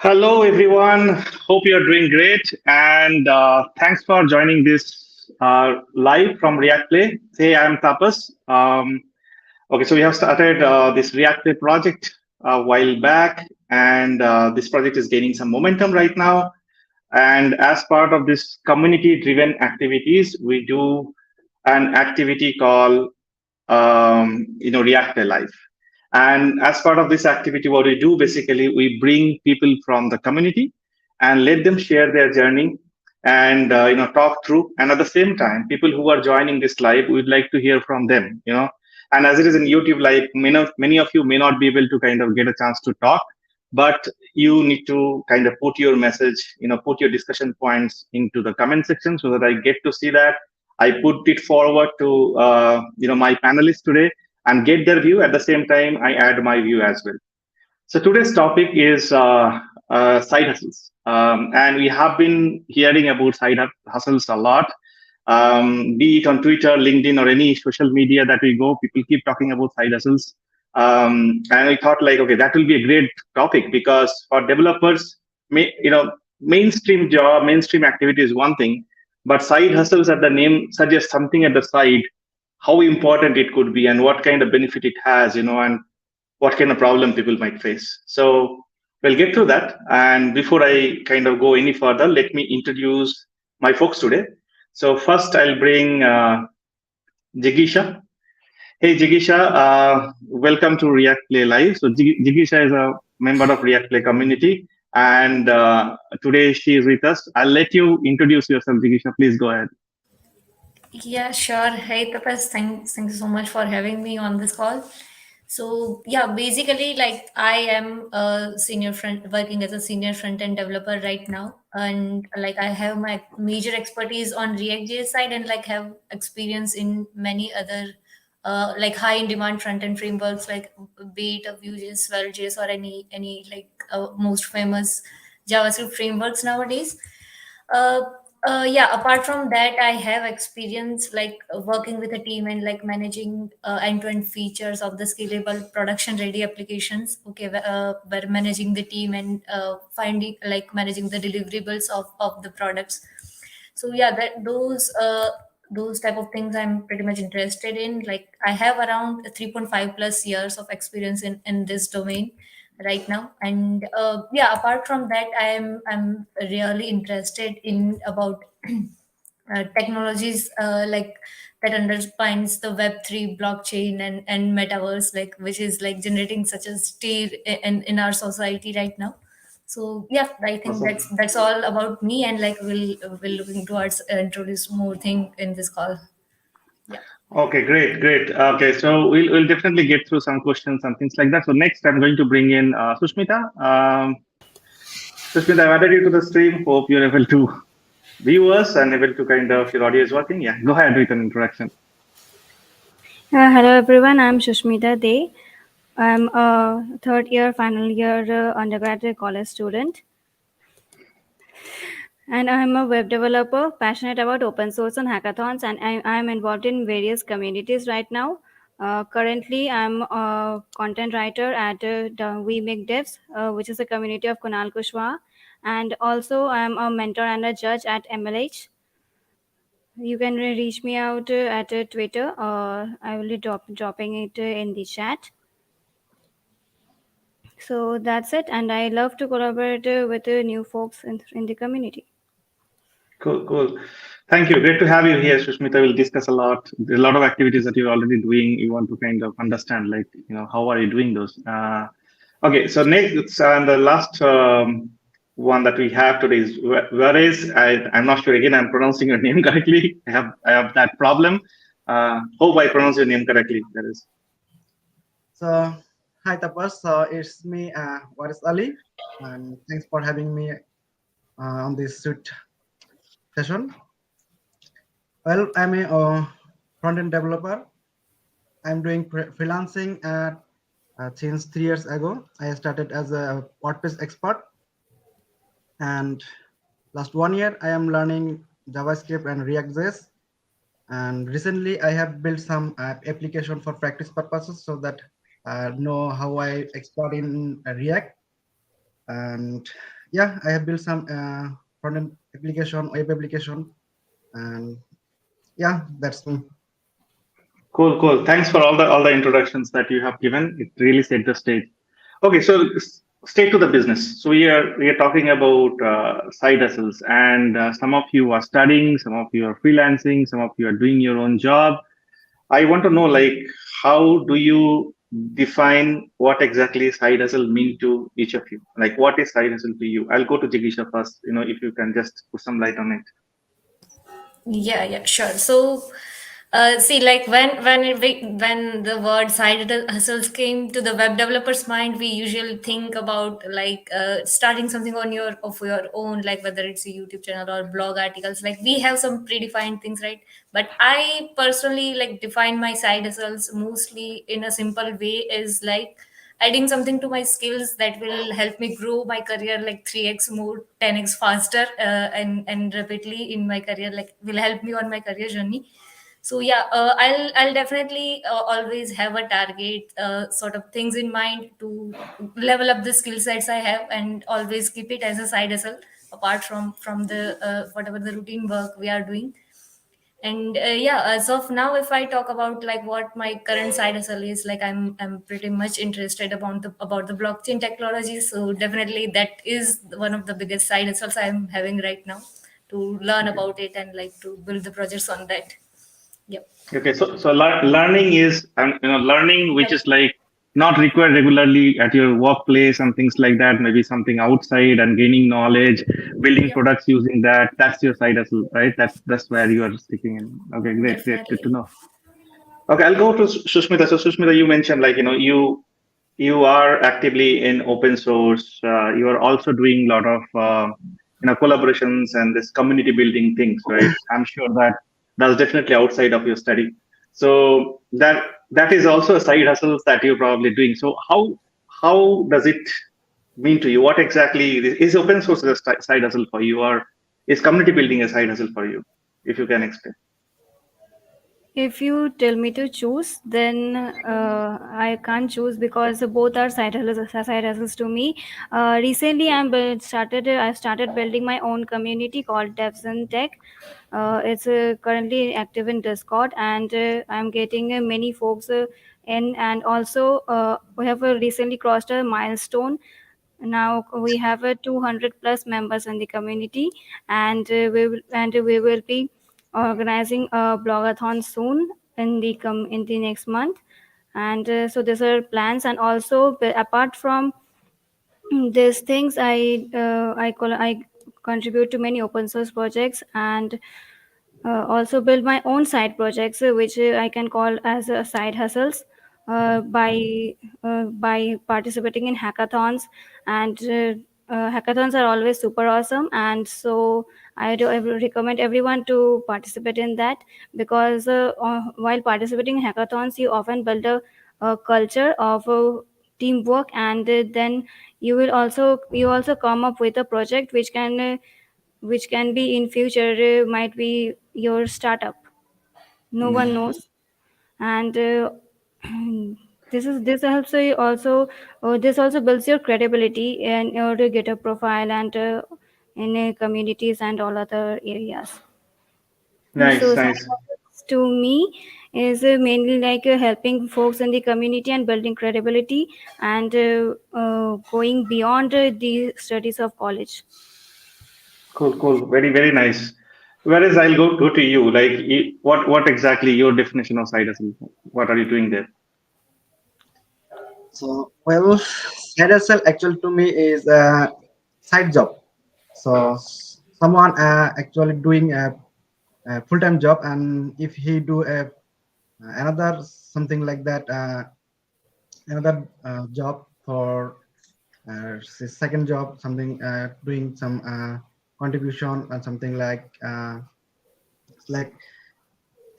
Hello, everyone. Hope you're doing great. And thanks for joining this live from ReactPlay. Hey, I'm Tapas. Okay, so we have started this ReactPlay project a while back, and this project is gaining some momentum right now. And as part of this community driven activities, we do an activity called React Live. And as part of this activity, what we do basically, we bring people from the community and let them share their journey and talk through. And at the same time, people who are joining this live, we'd like to hear from them. And as it is in YouTube Live, many of you may not be able to kind of get a chance to talk, but you need to kind of put your message, put your discussion points into the comment section so that I get to see that. I put it forward to my panelists today and get their view. At the same time, I add my view as well. So today's topic is side hustles, and we have been hearing about hustles a lot. Be it on Twitter, LinkedIn, or any social media that we go, people keep talking about side hustles. And I thought, like, okay, that will be a great topic because for developers, mainstream job, mainstream activity is one thing, but side hustles, at the name suggests something at the side, how important it could be and what kind of benefit it has, and what kind of problem people might face. So we'll get through that. And before I kind of go any further, let me introduce my folks today. So first, I'll bring Jigisha. Hey, Jigisha, welcome to React Play Live. So Jigisha is a member of React Play community, and today she is with us. I'll let you introduce yourself, Jigisha. Please go ahead. Yeah, sure. Hey, Tapas, thanks so much for having me on this call. So yeah, basically, like I am a senior front working as a senior front end developer right now, and like I have my major expertise on React.js side, and like have experience in many other like high in demand front end frameworks, like be it Vue.js, Svelte.js, or any like most famous JavaScript frameworks nowadays. uh, yeah, apart from that, I have experience like working with a team and like managing end-to-end features of the scalable production ready applications. Okay, where managing the team and finding like managing the deliverables of the products. So yeah, that those type of things I'm pretty much interested in. Like I have around 3.5 plus years of experience in this domain right now. And yeah, apart from that, I'm really interested in about technologies like that underpins the Web3 blockchain and metaverse, like which is like generating such a state in our society right now. So yeah, I think Awesome. that's all about me, and like we'll looking towards introduce more thing in this call. Yeah. Okay, great, great. Okay, so we'll definitely get through some questions and things like that. So next, I'm going to bring in Sushmita. Sushmita, I've added you to the stream. Hope you're able to view us and able to kind of your audio is working. Yeah, go ahead with an introduction. Hello everyone, I'm Shushmita Dey. I'm a third year, final year undergraduate college student, and I'm a web developer passionate about open source and hackathons, and I'm involved in various communities right now. Currently, I'm a content writer at We Make Devs, which is a community of Kunal Kushwaha, and also I'm a mentor and a judge at MLH. You can reach me out at Twitter. I will be dropping it in the chat. So that's it, and I love to collaborate with new folks in the community. Cool, cool. Thank you. Great to have you here, Sushmita. We'll discuss a lot. There's a lot of activities that you're already doing. You want to kind of understand, like, how are you doing those? Okay, so next and the last one that we have today is where is I'm not sure. Again, I'm pronouncing your name correctly. I have that problem. Hope I pronounce your name correctly. That is. So, hi Tapas, it's me, Waris Ali, and thanks for having me on this suit session. Well, I'm a front-end developer. I'm doing freelancing since 3 years ago. I started as a WordPress expert, and last 1 year I am learning JavaScript and React.js. And recently I have built some application for practice purposes so that know how I expert in React. And yeah, I have built some front-end application, web application, and yeah, that's me. Cool, cool. Thanks for all the introductions that you have given. It really set the stage. Okay, so straight to the business. So we are talking about side hustles, and some of you are studying, some of you are freelancing, some of you are doing your own job. I want to know, like, how do you define what exactly side hustle mean to each of you? Like, what is side hustle to you? I'll go to Jigisha first. If you can just put some light on it. Yeah, yeah, sure. So, see, like when the word side hustles came to the web developer's mind, we usually think about like starting something on your of your own, like whether it's a YouTube channel or blog articles. Like we have some predefined things, right? But I personally like define my side hustles mostly in a simple way is like adding something to my skills that will help me grow my career like 3x more 10x faster and rapidly in my career, like will help me on my career journey. So yeah, I'll definitely always have a target sort of things in mind to level up the skill sets I have, and always keep it as a side hustle apart from the whatever the routine work we are doing. And yeah, as of now, if I talk about like what my current side hustle is, like I'm pretty much interested about the blockchain technology. So definitely that is one of the biggest side hustles I'm having right now, to learn Okay. about it and like to build the projects on that. Yep. Okay, so learning is learning which is like not required regularly at your workplace and things like that. Maybe something outside and gaining knowledge, building Yep. products using that. That's your side hustle, right? That's where you are sticking in. Okay, great, great, good to Definitely. know. Okay, I'll go to Sushmita. So Sushmita, you mentioned like you are actively in open source. You are also doing a lot of collaborations and this community building things, right? I'm sure that's definitely outside of your study. So that is also a side hustle that you're probably doing. So how does it mean to you? What exactly is open source a side hustle for you, or is community building a side hustle for you? If you can explain. If you tell me to choose, then I can't choose because both are side hustles to me. Recently, I started building my own community called Devs and Tech. It's currently active in Discord, and I'm getting many folks in, and also we have recently crossed a milestone. Now we have 200 plus members in the community, and we will be organizing a blogathon soon in the next month. And so these are plans, and also apart from these things, I contribute to many open source projects, and also build my own side projects, which I can call as side hustles, by participating in hackathons. And hackathons are always super awesome, and so I recommend everyone to participate in that, because while participating in hackathons, you often build a culture of teamwork, and then you also come up with a project which can be in future, might be your startup. No one Mm. knows. And this helps you also. This also builds your credibility in order to get a profile, and in communities and all other areas. So Nice, side nice. hustles to me is mainly like helping folks in the community and building credibility, and going beyond the studies of college. Cool, cool. Very, very nice. Whereas I'll go to you. Like, what exactly your definition of side hustle? What are you doing there? So, well, side hustle actually to me is a side job. So, someone actually doing a full-time job, and if he do another something like that, another job for his second job, something doing some contribution and something like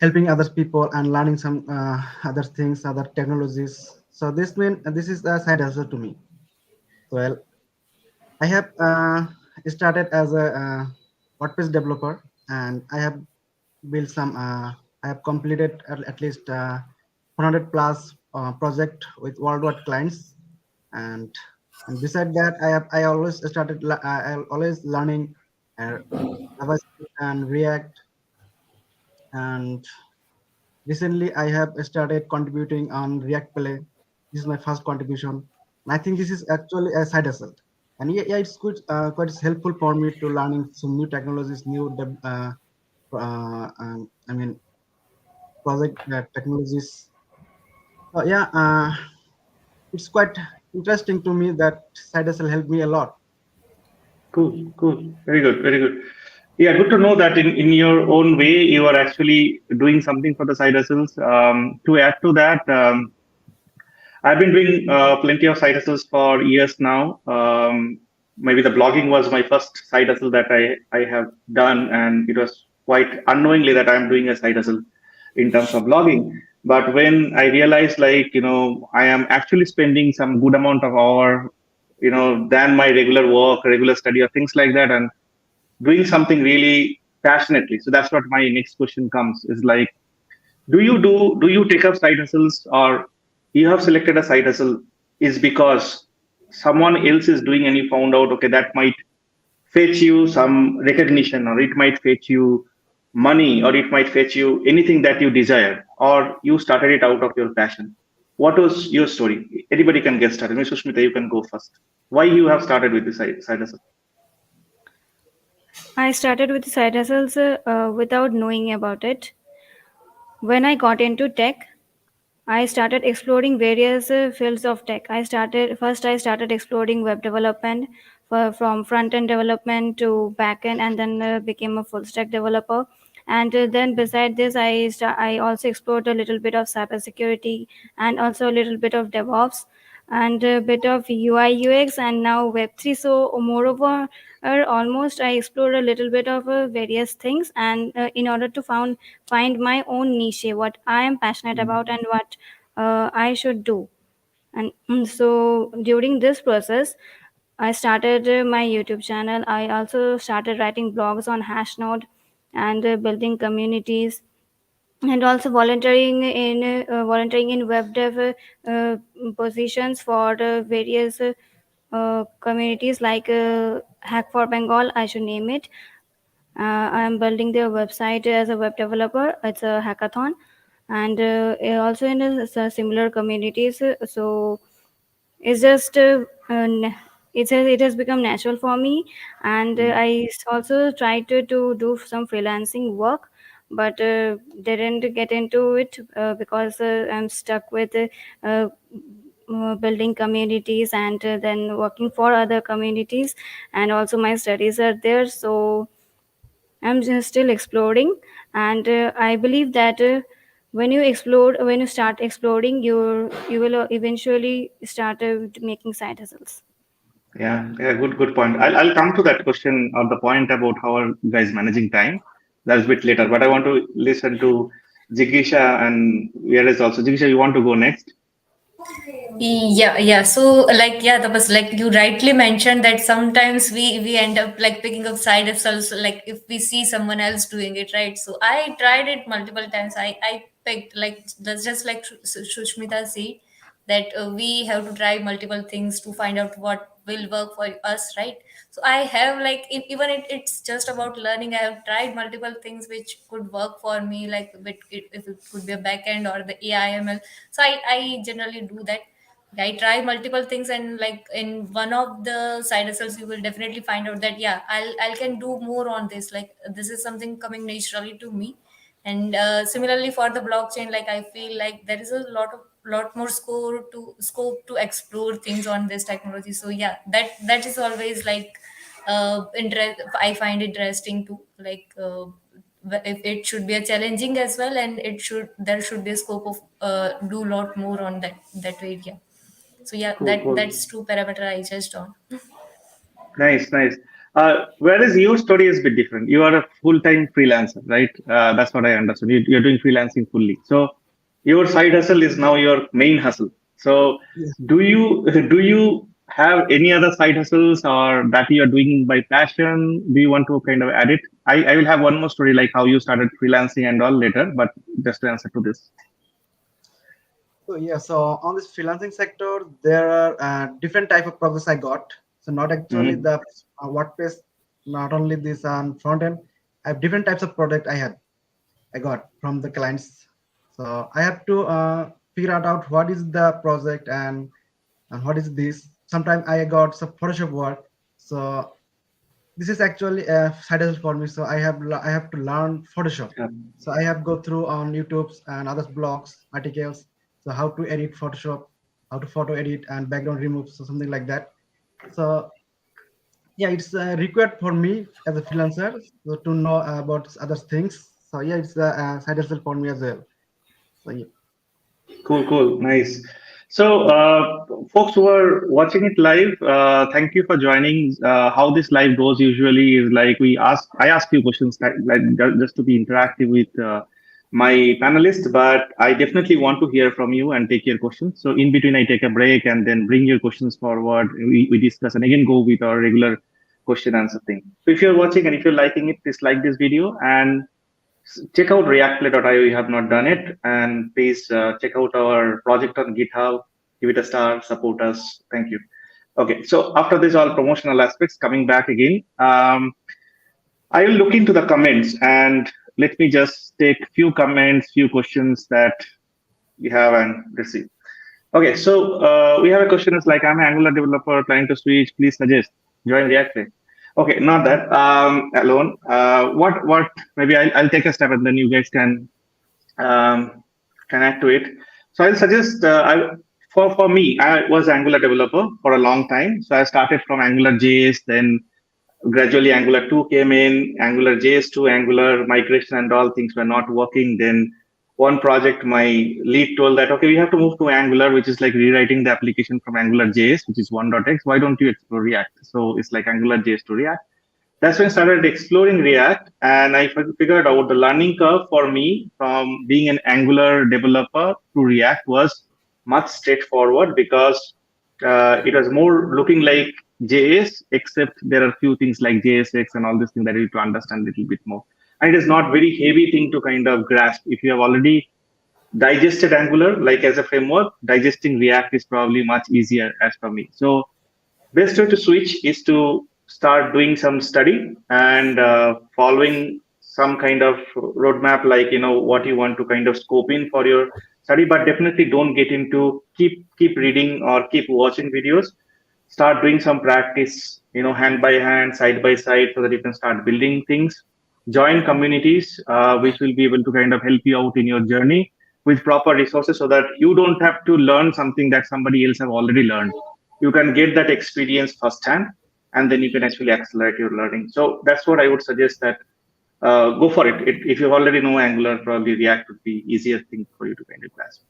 helping other people and learning some other things, other technologies. So this is a side hustle to me. Well, I have started as a WordPress developer, and I have built some. I have completed at least 100 plus project with worldwide clients, and And beside that, I always I always learning uh, JavaScript and React. And recently I have started contributing on ReactPlay. This is my first contribution. And I think this is actually a side hustle. And yeah, it's good, quite helpful for me to learning some new technologies, I mean, project technologies. So yeah, it's quite interesting to me that side hustle helped me a lot. Cool, cool. Very good, very good. Yeah, good to know that in your own way, you are actually doing something for the side hustles. To add to that, I've been doing plenty of side hustles for years now. Maybe the blogging was my first side hustle that I have done, and it was quite unknowingly that I'm doing a side hustle in terms of blogging. But when I realized, like, I am actually spending some good amount of hour, than my regular work, regular study, or things like that, and doing something really passionately. So that's what my next question comes is like, do you take up side hustles, or you have selected a side hustle is because someone else is doing and you found out, okay, that might fetch you some recognition, or it might fetch you money, or it might fetch you anything that you desire, or you started it out of your passion? What was your story? Anybody can get started. Ms. Sushmita, you can go first. Why you have started with the side hustle? I started with side hustles without knowing about it. When I got into tech, I started exploring various fields of tech. I started exploring web development from front end development to back end, and then became a full stack developer. And then beside this, I also explored a little bit of cybersecurity and also a little bit of DevOps and a bit of UI UX and now Web3. So moreover, almost I explored a little bit of various things, and in order to find my own niche, what I am passionate about and what I should do. And so during this process, I started my YouTube channel. I also started writing blogs on Hashnode and building communities, and also volunteering in web dev uh, positions for various communities like Hack for Bengal. I should name it. I am building their website as a web developer. It's a hackathon, and also in similar communities. So it's just it has become natural for me, and also tried to do some freelancing work, but didn't get into it because I'm stuck with building communities and then working for other communities, and also my studies are there. So I'm just still exploring, and I believe that when you start exploring, you will eventually start making side hustles. Yeah, yeah, good point. I'll come to that question or the point about how are you guys managing time. That's a bit later, but I want to listen to Jigisha and Veeras also. Jigisha, you want to go next? Yeah. So like, yeah, that was like you rightly mentioned that sometimes we end up like picking up side hustles like if we see someone else doing it, right? So I tried it multiple times. I picked like that's just like Shushmita said that we have to try multiple things to find out what will work for us, right? So I have like even it's just about learning. I have tried multiple things which could work for me, like if it could be a backend or the AIML. So I generally do that. I try multiple things, and like in one of the side hustles you will definitely find out that yeah, I can do more on this, like this is something coming naturally to me. And similarly for the blockchain, like I feel like there is a lot more scope to explore things on this technology. So yeah, that is always like interest. I find interesting too, like if it should be a challenging as well, and there should be a scope of do a lot more on that area. So yeah, Cool, cool. that's two parameter I judged on. Nice, nice. Whereas your story is a bit different. You are a full-time freelancer, right? That's what I understood. You're doing freelancing fully. So your side hustle is now your main hustle. So Yeah. do you have any other side hustles or that you are doing by passion? Do you want to kind of add it? I will have one more story like how you started freelancing and all later, but just to answer to this. So yeah, so on this freelancing sector, there are different type of projects I got. So not actually Mhm. the WordPress, not only this on front end. I have different types of product I got from the clients. So I have to figure out what is the project and what is this. Sometimes I got some Photoshop work. So this is actually a side hustle for me. So I have to learn Photoshop. Yeah. So I have go through on YouTube's and other blogs articles. So how to edit Photoshop, how to photo edit and background remove, so something like that. So yeah, it's required for me as a freelancer, so to know about other things. So yeah, it's a side hustle for me as well. So yeah. Cool, cool, nice. So, folks who are watching it live, thank you for joining. How this live goes usually is like I ask you questions just to be interactive with my panelists, but I definitely want to hear from you and take your questions. So, in between, I take a break and then bring your questions forward. We discuss and again go with our regular question answer thing. So, if you're watching and if you're liking it, please like this video and check out reactplay.io. You have not done it, and please check out our project on GitHub. Give it a star, support us. Thank you. Okay, so after this all promotional aspects, coming back again, I will look into the comments and let me just take few comments, few questions that we have and receive. Okay, so we have a question. It's like, I'm an Angular developer trying to switch. Please suggest join ReactPlay. Okay, not that alone. What? Maybe I'll take a step and then you guys um, connect to it. So I'll suggest for me, I was Angular developer for a long time. So I started from Angular JS, then gradually Angular 2 came in, Angular JS to Angular migration and all things were not working. Then one project, my lead told that, okay, we have to move to Angular, which is like rewriting the application from Angular JS, which is 1.x. Why don't you explore React? So it's like Angular JS to React. That's when I started exploring React, and I figured out the learning curve for me from being an Angular developer to React was much straightforward because it was more looking like JS, except there are few things like JSX and all these things that you need to understand a little bit more. And it is not very heavy thing to kind of grasp. If you have already digested Angular, like as a framework, digesting React is probably much easier as for me. So best way to switch is to start doing some study and following some kind of roadmap, like what you want to kind of scope in for your study, but definitely don't get into keep reading or keep watching videos. Start doing some practice, hand by hand, side by side, so that you can start building things. Join communities which will be able to kind of help you out in your journey with proper resources, so that you don't have to learn something that somebody else have already learned. You can get that experience firsthand, and then you can actually accelerate your learning. So that's what I would suggest, that go for it. If you already know Angular, probably React would be easier thing for you to kind of grasp.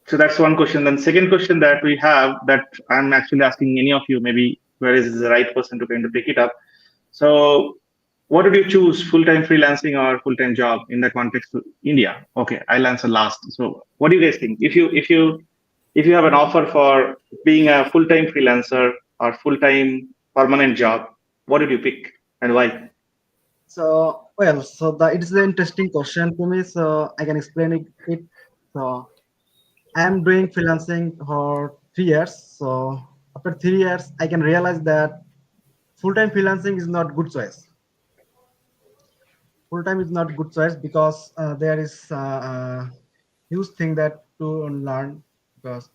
So that's one question. Then second question that we have, that I'm actually asking any of you, maybe where is the right person to kind of pick it up. So what did you choose, full-time freelancing or full-time job in the context of India? Okay, I'll answer last. So what do you guys think? If you have an offer for being a full-time freelancer or full-time permanent job, what did you pick and why? So well, so it's an interesting question to me. So I can explain it. So I am doing freelancing for 3 years. So after 3 years, I can realize that full-time freelancing is not good choice. Full-time is not good choice because there is huge thing that to learn, because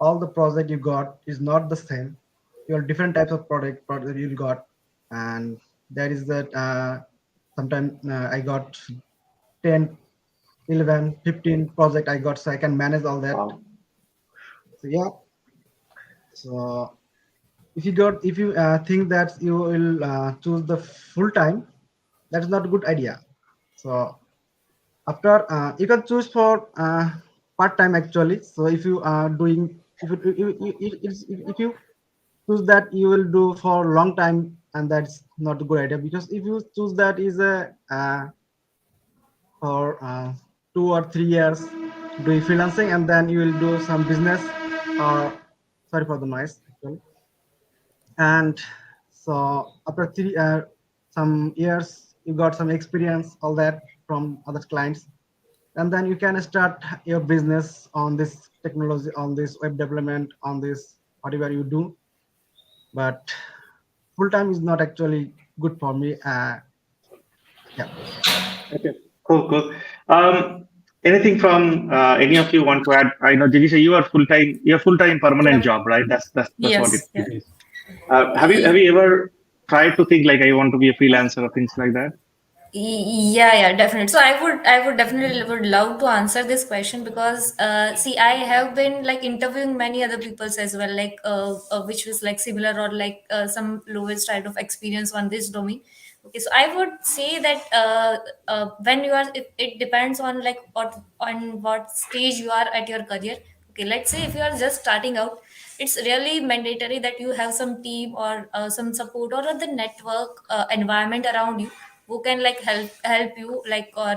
all the project you got is not the same. You have different types of product you got, and there is that sometimes I got 10, 11, 15 project I got, so I can manage all that. Wow. So yeah, so if you think that you will choose the full time, that is not a good idea. So after you can choose for part time actually. So if you are doing, if you choose that you will do for long time, and that's not a good idea, because if you choose that is a for 2 or 3 years doing freelancing, and then you will do some business, or sorry for the noise actually. And so after some years you got some experience, all that from other clients, and then you can start your business on this technology, on this web development, on this whatever you do. But full time is not actually good for me. Yeah. Okay. Cool, cool. Anything from any of you want to add? I know, Jigisha, you are full time. You're full time permanent Yeah. job, right? That's what Yes. it Yeah. is. Have you ever tried to think like I want to be a freelancer or things like that? Yeah, definitely. So I would definitely would love to answer this question because see, I have been like interviewing many other peoples as well, like which was like similar or like some lowest type of experience on this domain. Okay, so I would say that when you are, it depends on like what stage you are at your career. Okay, let's say if you are just starting out, it's really mandatory that you have some team or some support or the network environment around you who can like help you like, or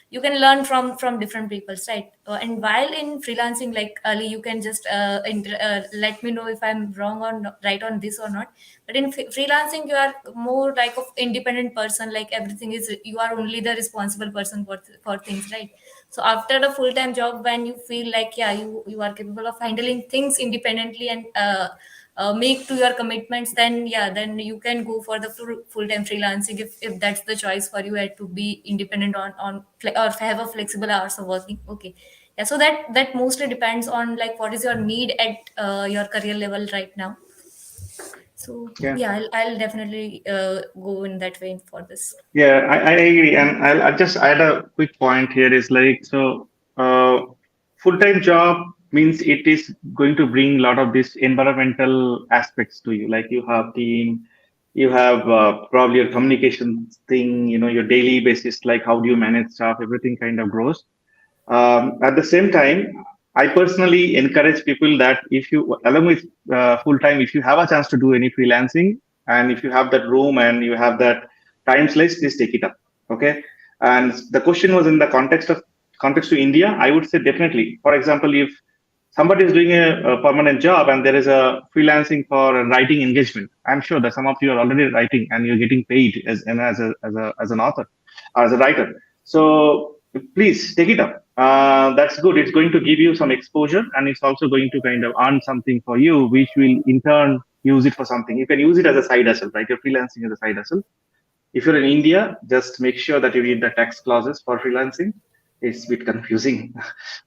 you can learn from different people, right? And while in freelancing, like Ali, you can just let me know if I'm wrong or not, right on this or not. But in freelancing, you are more like of independent person, like everything is, you are only the responsible person for things, right? So after the full-time job, when you feel like, yeah, you are capable of handling things independently and make to your commitments, then yeah, then you can go for the full-time freelancing if that's the choice for you, had to be independent or have a flexible hours of working. Okay, yeah, so that mostly depends on like what is your need at your career level right now. So Yeah. yeah, I'll definitely go in that way for this. Yeah, I agree, and I'll just add a quick point here. Is like so, full-time job means it is going to bring a lot of these environmental aspects to you. Like you have team, you have probably your communication thing. You know, your daily basis, like how do you manage stuff, everything kind of grows. At the same time, I personally encourage people that if you, along with full time, if you have a chance to do any freelancing, and if you have that room and you have that time slice, please take it up. Okay. And the question was in the context to India. I would say definitely. For example, if somebody is doing a permanent job and there is a freelancing for a writing engagement, I'm sure that some of you are already writing and you're getting paid as an author, as a writer. So please take it up. That's good. It's going to give you some exposure, and it's also going to kind of earn something for you, which will in turn use it for something. You can use it as a side hustle, right? You're freelancing as a side hustle. If you're in India, just make sure that you read the tax clauses for freelancing. It's a bit confusing.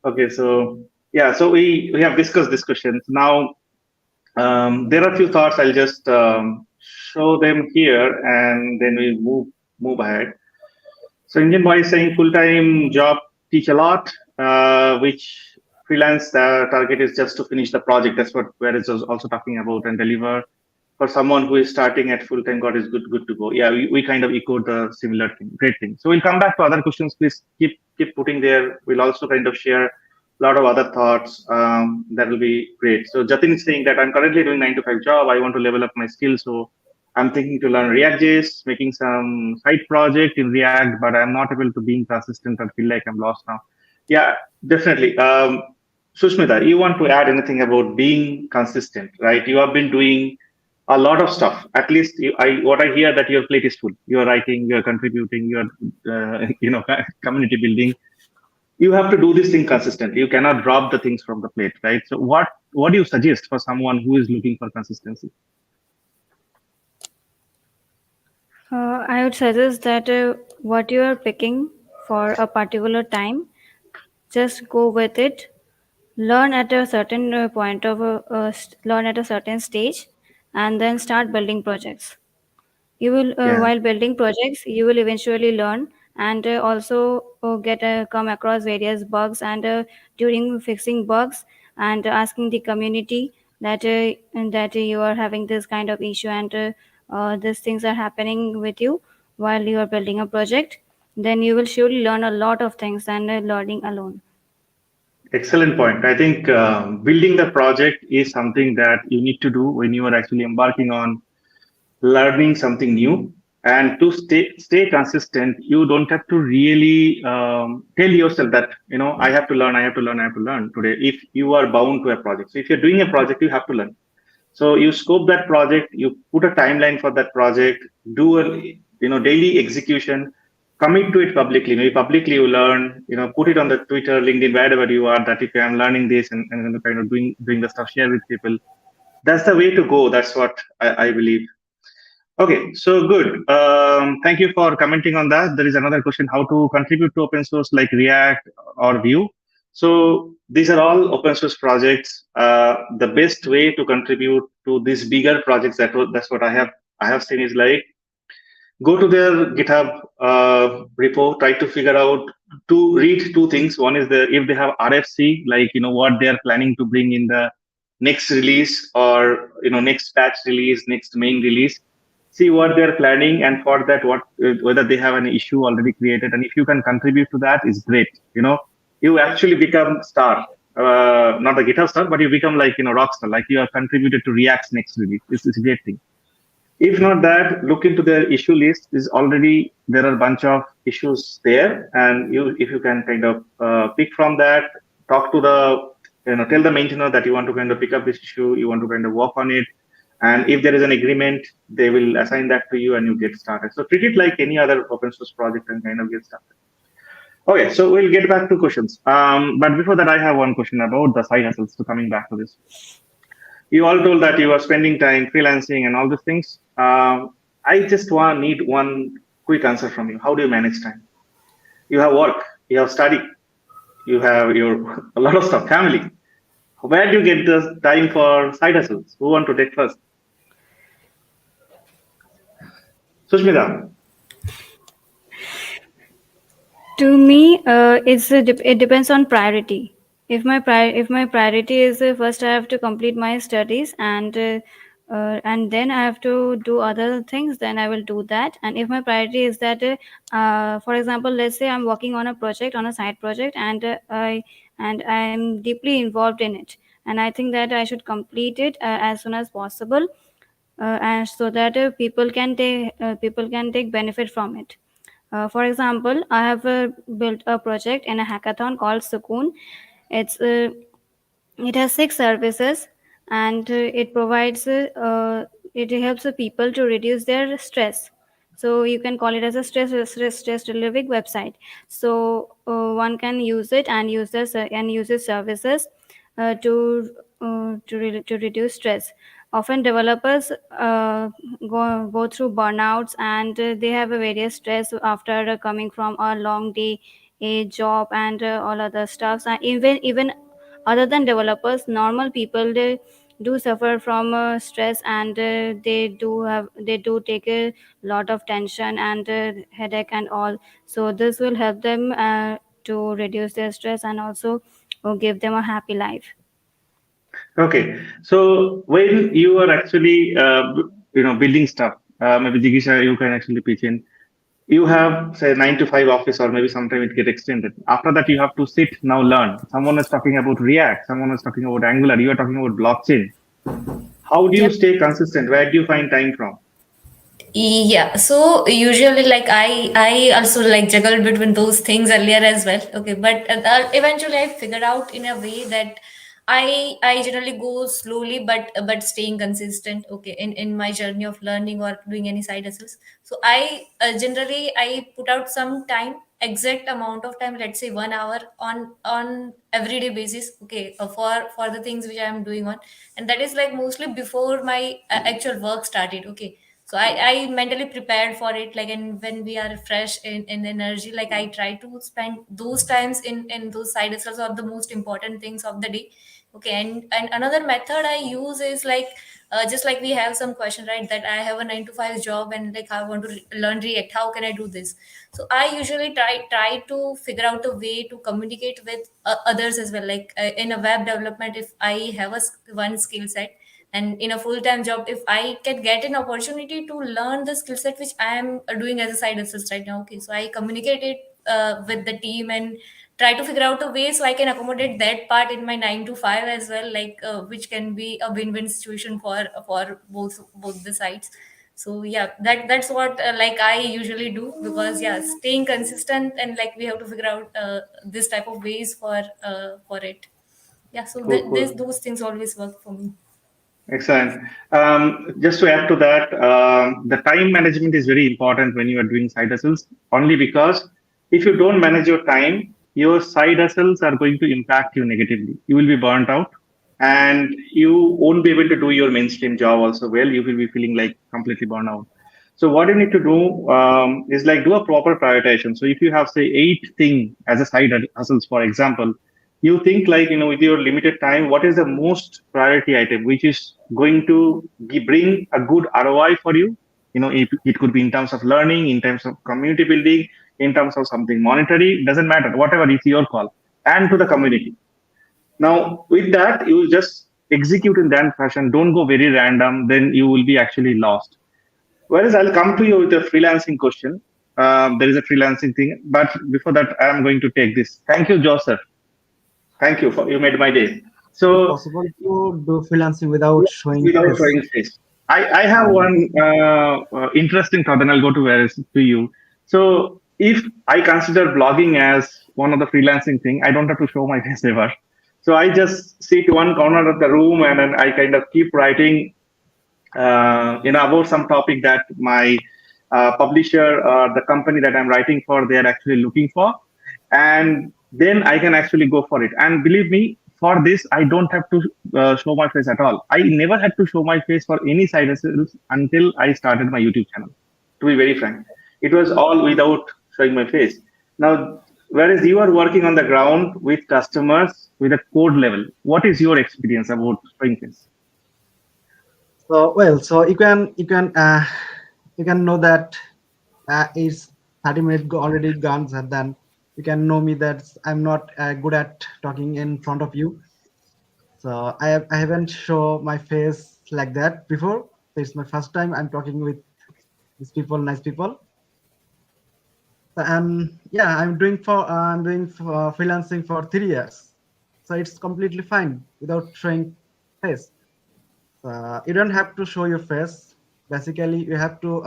Okay, so yeah, so we have discussed these questions. Now there are a few thoughts. I'll just show them here, and then we move ahead. So Indian boy is saying full-time job teach a lot, which freelance target is just to finish the project. That's what where it's also talking about and deliver. For someone who is starting at full-time, God is good to go. Yeah, we kind of echoed the similar thing. Great thing. So we'll come back to other questions. Please keep putting there. We'll also kind of share a lot of other thoughts. That will be great. So Jatin is saying that I'm currently doing 9 to 5 job. I want to level up my skills. So I'm thinking to learn React.js, making some side project in React, but I'm not able to being consistent and feel like I'm lost now. Yeah, definitely. Sushmita, you want to add anything about being consistent, right? You have been doing a lot of stuff. At least what I hear that your plate is full. You are writing, you are contributing, you are, community building. You have to do this thing consistently. You cannot drop the things from the plate, right? So what do you suggest for someone who is looking for consistency? I would suggest that what you are picking for a particular time, just go with it. Learn at a certain learn at a certain stage, and then start building projects. You will Yeah. while building projects, you will eventually learn, and also get come across various bugs, and during fixing bugs and asking the community that you are having this kind of issue, and these things are happening with you while you are building a project, then you will surely learn a lot of things than learning alone. Excellent point. I think building the project is something that you need to do when you are actually embarking on learning something new. And to stay consistent, you don't have to really tell yourself that I have to learn, I have to learn, I have to learn today. If you are bound to a project, so if you're doing a project, you have to learn. So you scope that project, you put a timeline for that project, do a daily execution, commit to it publicly. Maybe publicly you learn, put it on the Twitter, LinkedIn, wherever you are, that if I'm learning this and kind of doing the stuff, share with people. That's the way to go. That's what I believe. Okay, so good. Thank you for commenting on that. There is another question: how to contribute to open source like React or Vue? So these are all open source projects. The best way to contribute to these bigger projects, that's what I have seen, is like go to their GitHub repo, try to figure out to read two things. One is if they have RFC, like what they are planning to bring in the next release, or next patch release, next main release. See what they're planning, and for that, whether they have an issue already created, and if you can contribute to that, is great. You actually become star. Not the GitHub star, but you become like rock star. Like you have contributed to React's next release. It's a great thing. If not that, look into their issue list. Is already there are a bunch of issues there, and if you can kind of pick from that, talk to tell the maintainer that you want to kind of pick up this issue, you want to kind of work on it, and if there is an agreement, they will assign that to you and you get started. So treat it like any other open source project and kind of get started. Okay, so we'll get back to questions. But before that, I have one question about the side hustles. So coming back to this, you all told that you are spending time freelancing and all these things. I just need one quick answer from you. How do you manage time? You have work, you have study, you have a lot of stuff, family. Where do you get the time for side hustles? Who want to take first? Sushmita. To me, it depends on priority. If my priority is first I have to complete my studies, and then I have to do other things, then I will do that. And if my priority is that, for example, let's say I'm working on a project, on a side project, and I am deeply involved in it, and I think that I should complete it as soon as possible, and so that people can take benefit from it. For example, I have built a project in a hackathon called Sukoon. It's it has 6 services, and it helps the people to reduce their stress. So you can call it as a stress relieving website. So one can use it and use its services to reduce stress. Often developers go through burnouts, and they have a various stress after coming from a long day, a job, and all other stuffs. And even other than developers, normal people, they do suffer from stress, and they do take a lot of tension and headache and all. So this will help them to reduce their stress, and also give them a happy life. Okay, so when you are actually building stuff, maybe Jigisha, you can actually pitch in. You have say 9 to 5 office, or maybe sometime it get extended. After that, you have to sit now learn. Someone is talking about React, someone is talking about Angular, you are talking about blockchain. How do you Yep. stay consistent? Where do you find time from? Yeah, so usually like I also like juggled between those things earlier as well. Okay, but eventually I figured out in a way that I generally go slowly, but staying consistent. Okay, in my journey of learning or doing any side hustles. So generally I put out some time, exact amount of time, let's say 1 hour on everyday basis. Okay, for the things which I am doing on, and that is like mostly before my actual work started. Okay, so I mentally prepared for it, like, and when we are fresh in energy, like I try to spend those times in those side hustles or the most important things of the day. Okay, and another method I use is like, just like we have some question, right, that I have a 9 to 5 job, and like I want to learn React, how can I do this? So I usually try to figure out a way to communicate with others as well, like in a web development, if I have one skill set, and in a full-time job, if I can get an opportunity to learn the skill set which I am doing as a side hustle right now. Okay, so I communicate it with the team and try to figure out a way so I can accommodate that part in my 9 to 5 as well, like which can be a win-win situation for both the sides. So yeah, that's what like I usually do, because yeah, staying consistent, and like we have to figure out this type of ways for it. Yeah, so Cool, cool. those things always work for me. Excellent. Just to add to that, the time management is very important when you are doing side hustles, only because if you don't manage your time, your side hustles are going to impact you negatively. You will be burnt out and you won't be able to do your mainstream job also well. You will be feeling like completely burnt out. So what you need to do is like do a proper prioritization. So if you have say 8 thing as a side hustles, for example, you think like with your limited time what is the most priority item which is going to bring a good ROI for you. It could be in terms of learning, in terms of community building, in terms of something monetary, doesn't matter, whatever is your call, and to the community. Now with that you just execute in that fashion, don't go very random, then you will be actually lost. Whereas I'll come to you with a freelancing question. There is a freelancing thing, but before that I am going to take this. Thank you, Joseph. Thank you for you made my day. Is it So possible to do freelancing without showing without face? showing face, I have Uh, one interesting thought, and I'll go to where to you. So if I consider blogging as one of the freelancing thing, I don't have to show my face ever. So I just sit one corner of the room and then I kind of keep writing about some topic that my publisher or the company that I'm writing for, they are actually looking for. And then I can actually go for it. And believe me, for this, I don't have to show my face at all. I never had to show my face for any side hustles until I started my YouTube channel. To be very frank, it was all without showing my face. Now, whereas you are working on the ground with customers with a code level, what is your experience about showing face? so well, so you can know that it's 30 minutes already gone, and then you can know me that I'm not good at talking in front of you. So I haven't shown my face like that before. So it's my first time I'm talking with these people, nice people. So yeah, I'm doing freelancing for 3 years. So it's completely fine without showing face. You don't have to show your face. Basically, you have to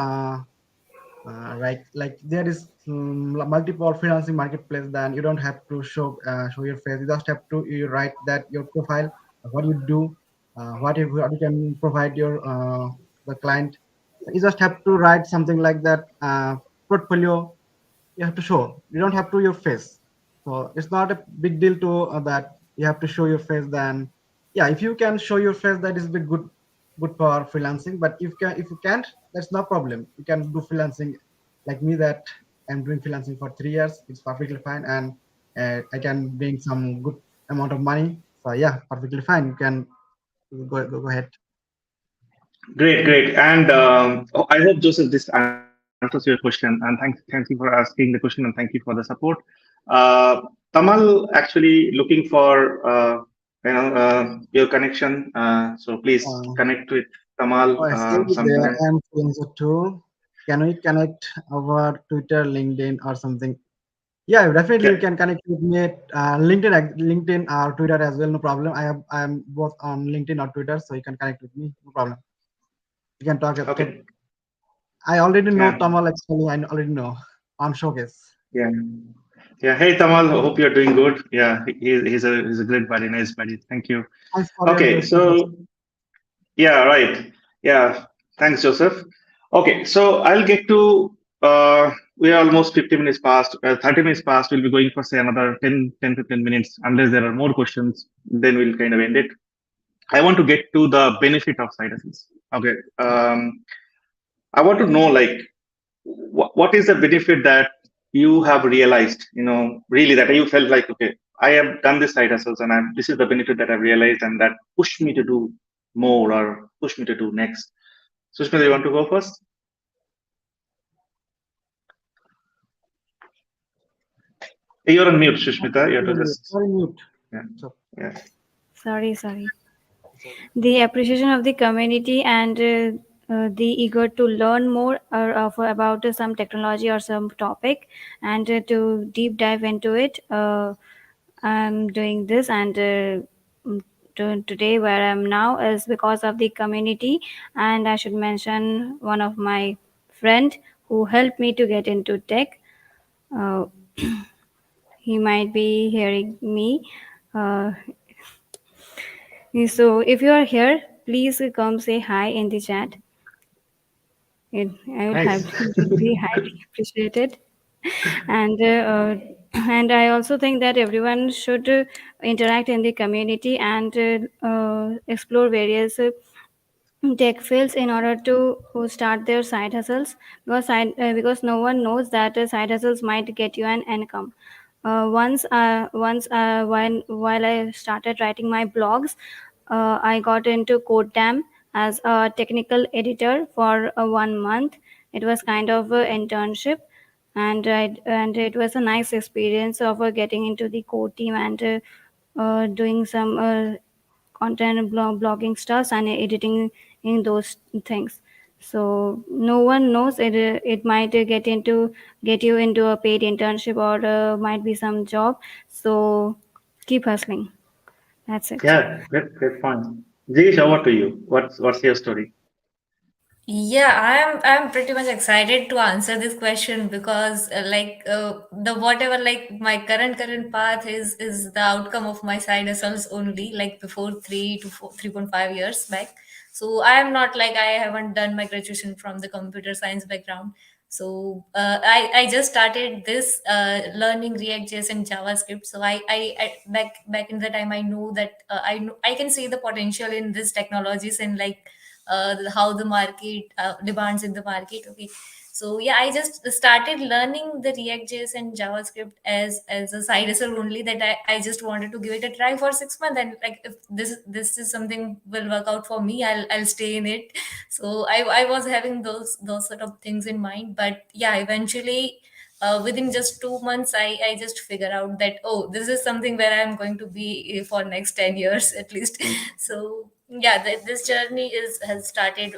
like there is multiple freelancing marketplace. Then you don't have to show your face. You just have to you write that your profile, what you do, what you can provide your the client. You just have to write something like that portfolio. You have to show. You don't have to your face. So it's not a big deal to that you have to show your face. Then yeah, if you can show your face, that is be good for freelancing. But if you can't, that's no problem. You can do freelancing like me that I'm doing freelancing for 3 years. It's perfectly fine, and I can bring some good amount of money. So yeah, perfectly fine. You can go ahead. Great, great. And I hope, Joseph, this answers your question. And thank you for asking the question, and thank you for the support. Tamal actually looking for your connection. So please Uh, connect with Tamal oh, actually, there sometime. I am freelancer too. Can we connect over Twitter, LinkedIn, or something? Yeah, definitely you Okay, can connect with me at LinkedIn or Twitter as well. No problem. I am both on LinkedIn or Twitter, so you can connect with me. No problem. You can talk. okay, I already know yeah, Tamal actually. I already know on Showcase. yeah, yeah. Hey, Tamal, hope you're doing good. Yeah, he's a great buddy, nice buddy. Thank you. Thanks for your Okay, great suggestion. so yeah, right. Yeah. Thanks, Joseph. Okay, so I'll get to we're almost 50 minutes past, 30 minutes past. We'll be going for say another 15 minutes, unless there are more questions, then we'll kind of end it. I want to get to the benefit of side hustles. Okay. I want to know like what is the benefit that you have realized, really that you felt like, okay, I have done this side hustles and this is the benefit that I've realized and that pushed me to do more or push me to do next. Sushmita, you want to go first? Hey, you're on mute, Sushmita. You have to just, Sorry, mute. yeah, So yeah. Sorry. The appreciation of the community and the eager to learn more about some technology or some topic and to deep dive into it. I'm doing this and today where I'm now is because of the community, and I should mention one of my friend who helped me to get into tech. Uh, he might be hearing me. Uh, so if you are here, please come say hi in the chat. I would have Nice. it would be highly appreciated. And and I also think that everyone should interact in the community and explore various tech fields in order to start their side hustles, because no one knows that side hustles might get you an income. Once while I started writing my blogs, I got into Codedam as a technical editor for 1 month. It was kind of an internship, and it was a nice experience of getting into the code team and doing some content blogging stuff and editing in those things. So no one knows it. It might get you into a paid internship, or might be some job. So keep hustling. That's it. Yeah, great point. Jigish, over to you. What's your story? Yeah, I'm pretty much excited to answer this question because the whatever like my current path is the outcome of my side hustles only, like before 3.5 years back. So I am not like, I haven't done my graduation from the computer science background. So I just started this learning React.js and JavaScript. So I back in the time, I knew that I can see the potential in these technologies, and like how the market demands in the market. Okay, so yeah, I just started learning the React.js and JavaScript as a side hustle only. That I just wanted to give it a try for 6 months, and like if this is something will work out for me, I'll stay in it. So I was having those sort of things in mind, but yeah, eventually. Within just 2 months, I just figure out that, oh, this is something where I'm going to be for next 10 years at least. So yeah, this journey is has started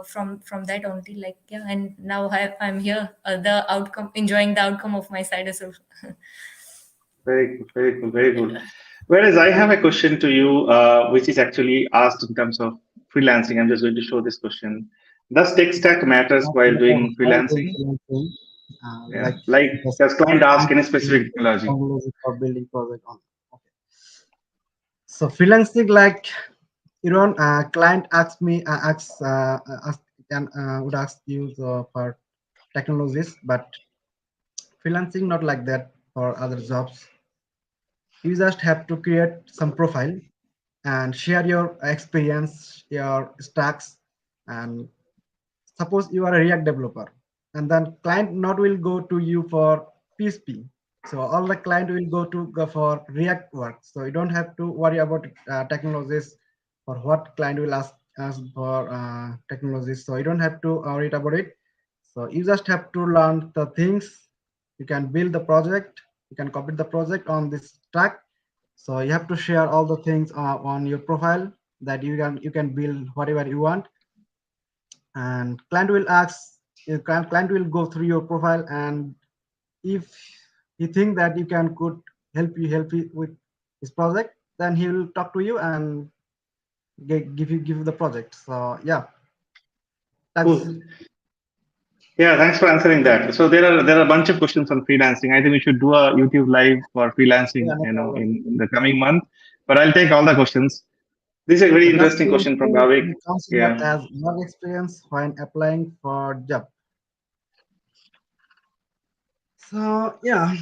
from that only, like, yeah, and now I'm here, the outcome, enjoying the outcome of my side hustle. Very good, very good, very good. Whereas I have a question to you, which is actually asked in terms of freelancing. I'm just going to show this question. Does tech stack matters while doing While doing freelancing? freelancing, Yeah, like like the does client ask any technology specific technology? for building project on. Okay. So freelancing, like you know, client asks me, ask, can would ask you for technologies, but freelancing not like that for other jobs. You just have to create some profile and share your experience, your stacks, and suppose you are a React developer, and then client not will go to you for PHP. So all the client will go for React work. So you don't have to worry about technologies or what client will ask for technologies. So you don't have to worry about it. So you just have to learn the things. You can build the project. You can complete the project on this track. So you have to share all the things on your profile that you can build whatever you want, and client will go through your profile, and if he think that you can could help you with his project, then he will talk to you and give you the project. So yeah, that's Cool. Yeah, thanks for answering that. So there are a bunch of questions on freelancing. I think we should do a YouTube live for yeah, freelancing, no problem. in the coming month. But I'll take all the questions. This is a very So does interesting question from freelancing Bhavik. be considered Yeah. as work experience when applying for job? So yeah,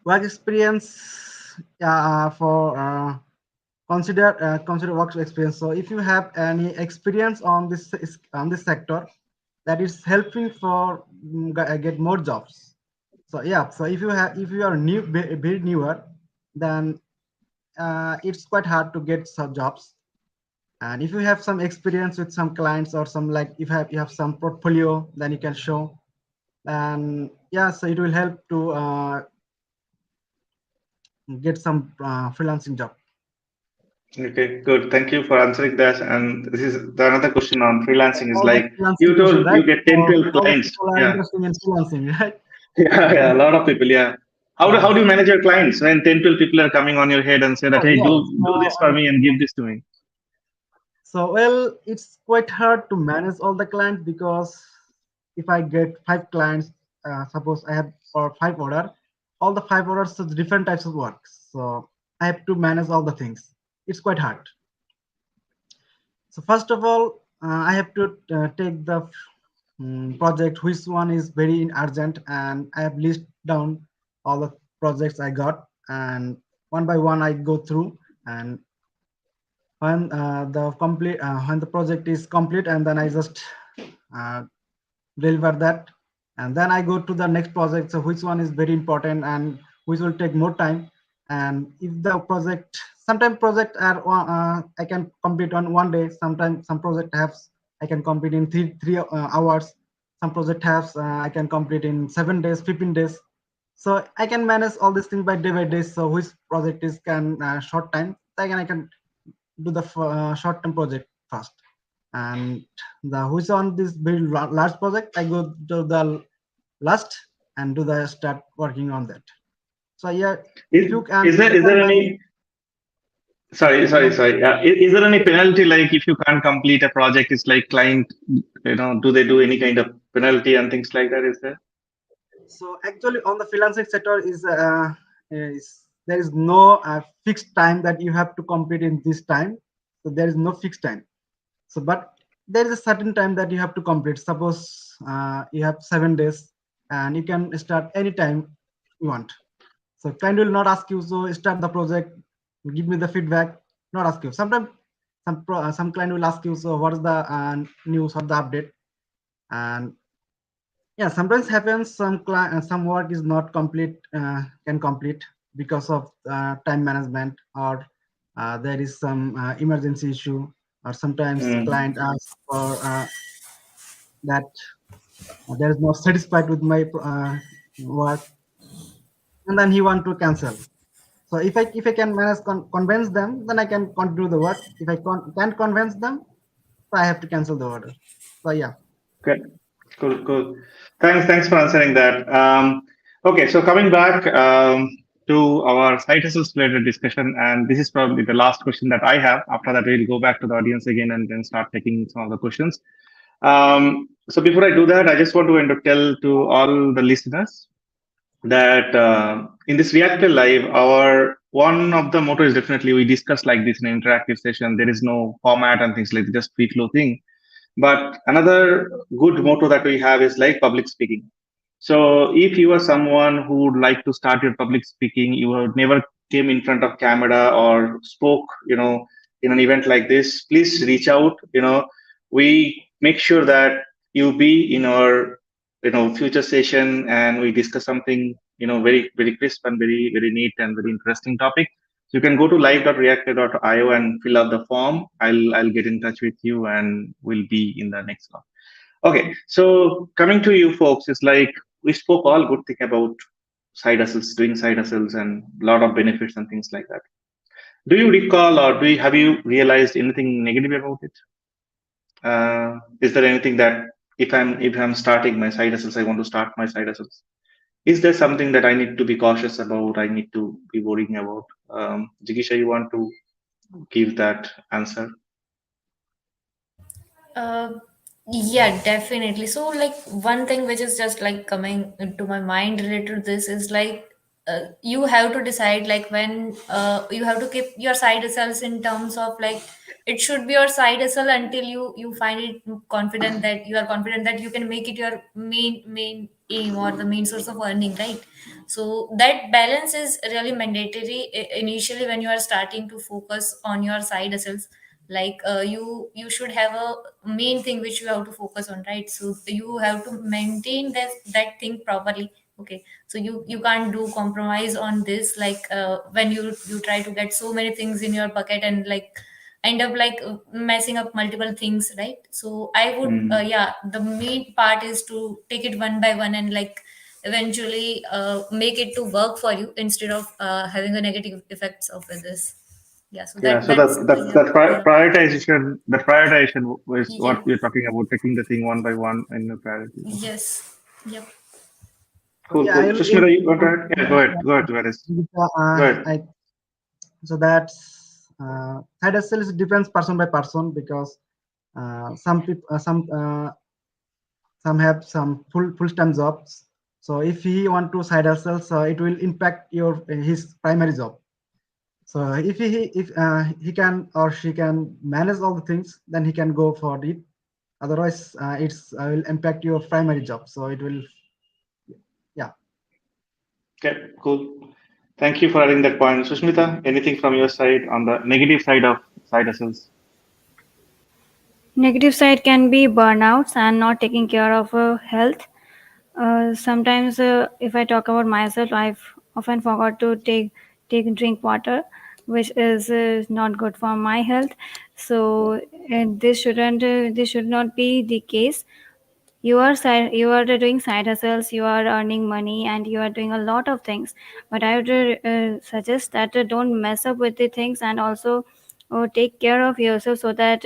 work experience for consider work experience. So if you have any experience on this sector, that is helping for get more jobs. So yeah, so if you are very newer, then it's quite hard to get some jobs. And if you have some experience with some clients, or some, like, if you have some portfolio, then you can show. And yeah, so it will help to get some freelancing job. Okay, good. Thank you for answering that. And this is the another question on freelancing is All the like freelancing you question, told right? you get 10, So 12 all the clients. people are Yeah. interested in freelancing, right? Yeah, yeah, a lot of people, yeah. How Yeah. do you manage your clients when 10, 12 people are coming on your head and say that, Oh hey, yeah. do this for me and give this to me? Well, it's quite hard to manage all the clients, because if I get 5 clients, suppose I have for 5 order, all the 5 orders are different types of work. So I have to manage all the things. It's quite hard. So first of all, I have to take the project which one is very urgent, and I have list down all the projects I got, and one by one I go through. And when the project is complete, and then I just uh, deliver that, and then I go to the next project, so which one is very important and which will take more time. And if the project, sometimes project are I can complete on one day, sometimes some project have I can complete in three hours, some project have I can complete in 7 days, 15 days. So I can manage all these things by day, so which project is can short time, I can do the short term project first. And the which on this very large project, I go to the last and do the start working on that. So yeah, if you can Is there manage, any sorry, yeah. sorry, sorry. Is there any penalty like if you can't complete a project? It's like client, do they do any kind of penalty and things like that? Is there? So actually, on the freelancing sector is there is no fixed time that you have to complete in this time. So there is no fixed time. So but there is a certain time that you have to complete. Suppose you have 7 days, and you can start anytime you want. So client will not ask you, so start the project, give me the feedback, not ask you. Sometimes some client will ask you, so what is the news or the update? And yeah, sometimes happens some client some work is not complete can complete because of time management, or there is some emergency issue, or sometimes Mm. client asks for that there is not satisfied with my work, and then he want to cancel. So if I can manage convince them, then I can continue the work. If I can't convince them, so I have to cancel the order. So yeah. Okay. Cool, cool. Thanks for answering that. Okay, so coming back to our site hustles related discussion, and this is probably the last question that I have. After that, we'll go back to the audience again and then start taking some of the questions. So before I do that, I just want to tell to all the listeners that in this Reactor Live, our one of the motto is definitely we discuss like this in an interactive session. There is no format and things like that, just free flow thing. But another good motto that we have is like public speaking. So if you are someone who would like to start your public speaking, you have never came in front of camera or spoke, in an event like this, please reach out. We make sure that you be in our, future session and we discuss something, very, very crisp and very, very neat and very interesting topic. So you can go to live.reactor.io and fill out the form. I'll get in touch with you and we'll be in the next one. Okay, so coming to you folks, it's like we spoke all good thing about side hustles, doing side hustles, and a lot of benefits and things like that. Do you recall or have you realized anything negative about it? Is there anything that if I'm starting my side hustles, I want to start my side hustles? Is there something that I need to be cautious about? I need to be worrying about? Jigisha, you want to give that answer? Uh, yeah, definitely. So, like, one thing which is just like coming into my mind related to this is like you have to decide like when you have to keep your side hustles in terms of like it should be your side hustle until you find it confident that you are confident that you can make it your main aim or the main source of earning, right? So that balance is really mandatory initially when you are starting to focus on your side hustles. Like you should have a main thing which you have to focus on, right? So you have to maintain that thing properly. Okay, so you can't do compromise on this, like when you try to get so many things in your bucket and like end up like messing up multiple things, right? So I would Mm. yeah, the main part is to take it one by one and like eventually make it to work for you instead of having a negative effects of this. Yeah, so Yeah, so that's yeah, all of it. prioritization is Yeah. what we're talking about, taking the thing one by one in the priority. Okay. Yes. Yep. So Cool, yeah, cool. I'll Sushmita, you want to add? Yeah, go ahead, Varis. Go ahead. I so that's side hustle is depends person by person, because some people some have some full time jobs. So if he want to side hustle, so it will impact your his primary job. So if he can or she can manage all the things, then he can go for it. Otherwise, it's will impact your primary job. So it will, yeah. Okay, cool. Thank you for adding that point. Sushmita, anything from your side on the negative side of side hustles? Negative side can be burnouts and not taking care of health. Sometimes, if I talk about myself, I've often forgot to drink water, which is not good for my health. So this should not be the case. You are doing side hustles, you are earning money, and you are doing a lot of things, but I would suggest that don't mess up with the things, and also take care of yourself, so that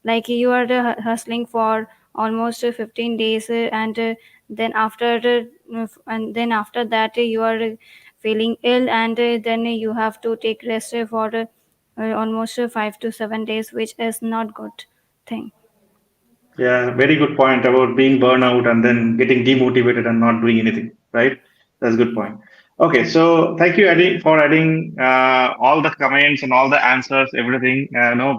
like you are hustling for almost 15 days, and then after that you are feeling ill, and then you have to take rest for almost 5 to 7 days, which is not good thing. Yeah, very good point about being burnout and then getting demotivated and not doing anything, right? That's a good point. Okay, so thank you, Eddie, for adding all the comments and all the answers, everything.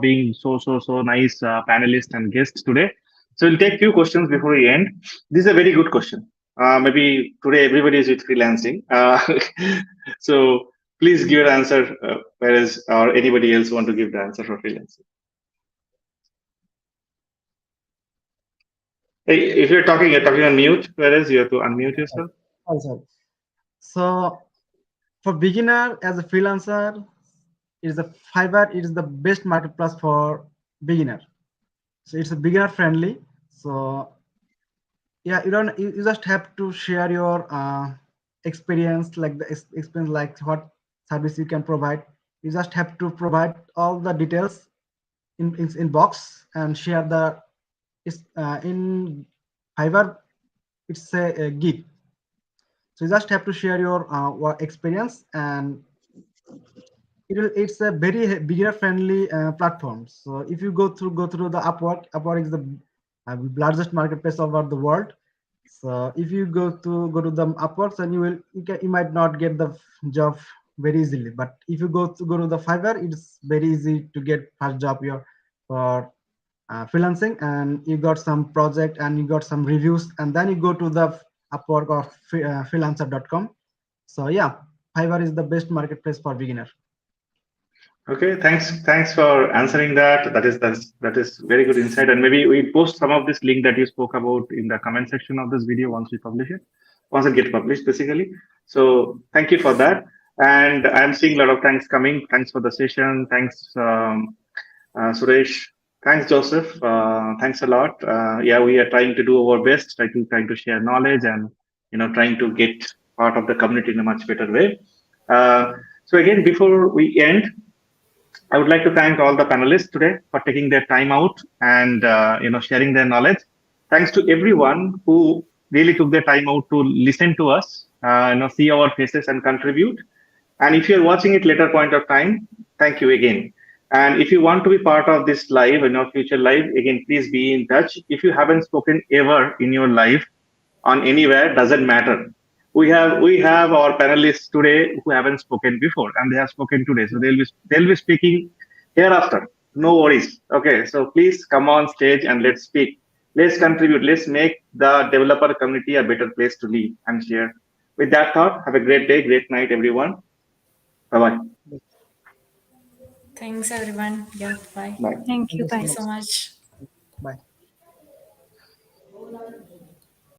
Being so nice panelist and guest today. So we'll take few questions before we end. This is a very good question. Maybe today everybody is with freelancing. So please give an answer, whereas or anybody else want to give the answer for freelancing. Hey, if you're talking on mute, whereas you have to unmute yourself. Also, so for beginner as a freelancer, is the Fiverr is the best marketplace for beginner. So it's a beginner friendly. So yeah, you just have to share your experience, like the experience, like what service you can provide. You just have to provide all the details in box and share the in Fiverr. It's a gig. So you just have to share your work experience, and it's a very beginner friendly platform. So if you go through the Upwork is the largest marketplace over the world. So if you go to the Upwork, then you might not get the job very easily. But if you go to the Fiverr, it's very easy to get first job here for freelancing, and you got some project and you got some reviews, and then you go to the Upwork or freelancer.com. So yeah, Fiverr is the best marketplace for beginner. Okay, thanks for answering that. That is very good insight. And maybe we post some of this link that you spoke about in the comment section of this video once we publish it, once it gets published, basically. So thank you for that. And I'm seeing a lot of thanks coming. Thanks for the session. Thanks, Suresh. Thanks, Joseph. Thanks a lot. Yeah, we are trying to do our best, trying to share knowledge and trying to get part of the community in a much better way. So again, before we end, I would like to thank all the panelists today for taking their time out and sharing their knowledge. Thanks to everyone who really took their time out to listen to us, see our faces and contribute. And if you're watching it later point of time, thank you again. And if you want to be part of this live and our future live, again, please be in touch. If you haven't spoken ever in your life on anywhere, doesn't matter. We have our panelists today who haven't spoken before, and they have spoken today, so they'll be speaking hereafter. No worries. Okay, so please come on stage and let's speak. Let's contribute. Let's make the developer community a better place to live and share. With that thought, have a great day, great night, everyone. Bye bye. Thanks, everyone. Yeah, bye. Bye. Thank Thank you. you so Thank you Bye. so much. much. Bye.